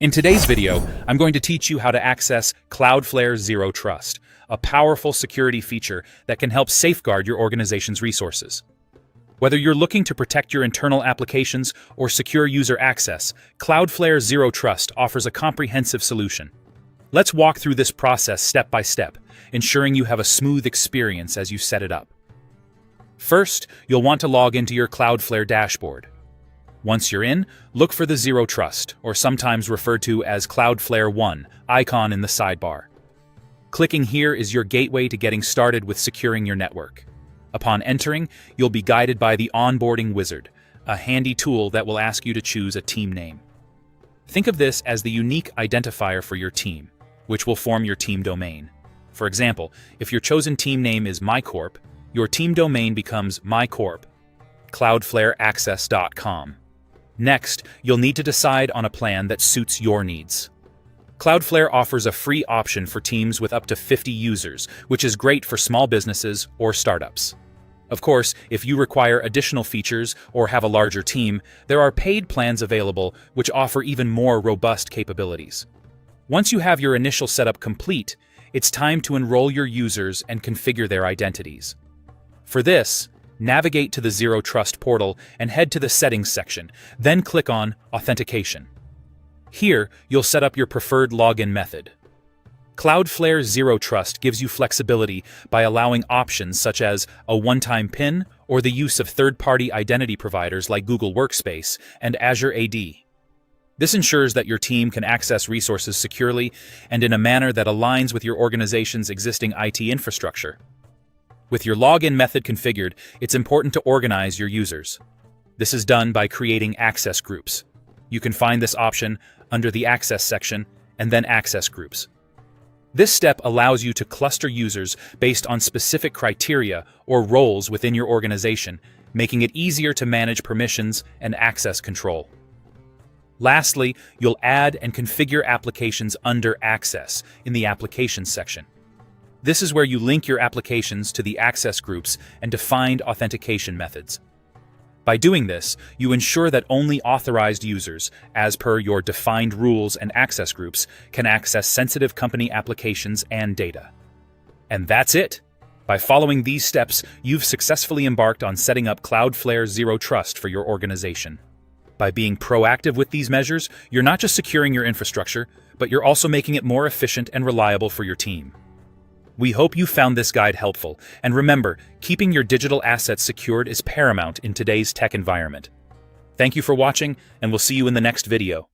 In today's video, I'm going to teach you how to access Cloudflare Zero Trust, a powerful security feature that can help safeguard your organization's resources. Whether you're looking to protect your internal applications or secure user access, Cloudflare Zero Trust offers a comprehensive solution. Let's walk through this process step by step, ensuring you have a smooth experience as you set it up. First, you'll want to log into your Cloudflare dashboard. Once you're in, look for the Zero Trust, or sometimes referred to as Cloudflare One, icon in the sidebar. Clicking here is your gateway to getting started with securing your network. Upon entering, you'll be guided by the Onboarding Wizard, a handy tool that will ask you to choose a team name. Think of this as the unique identifier for your team, which will form your team domain. For example, if your chosen team name is MyCorp, your team domain becomes mycorp.cloudflareaccess.com. Next, you'll need to decide on a plan that suits your needs. Cloudflare offers a free option for teams with up to 50 users, which is great for small businesses or startups. Of course, if you require additional features or have a larger team, there are paid plans available which offer even more robust capabilities. Once you have your initial setup complete, it's time to enroll your users and configure their identities. For this, navigate to the Zero Trust portal and head to the Settings section, then click on Authentication. Here, you'll set up your preferred login method. Cloudflare Zero Trust gives you flexibility by allowing options such as a one-time PIN or the use of third-party identity providers like Google Workspace and Azure AD. This ensures that your team can access resources securely and in a manner that aligns with your organization's existing IT infrastructure. With your login method configured, it's important to organize your users. This is done by creating access groups. You can find this option under the Access section and then Access Groups. This step allows you to cluster users based on specific criteria or roles within your organization, making it easier to manage permissions and access control. Lastly, you'll add and configure applications under Access in the Applications section. This is where you link your applications to the access groups and defined authentication methods. By doing this, you ensure that only authorized users, as per your defined rules and access groups, can access sensitive company applications and data. And that's it! By following these steps, you've successfully embarked on setting up Cloudflare Zero Trust for your organization. By being proactive with these measures, you're not just securing your infrastructure, but you're also making it more efficient and reliable for your team. We hope you found this guide helpful, and remember, keeping your digital assets secured is paramount in today's tech environment. Thank you for watching, and we'll see you in the next video.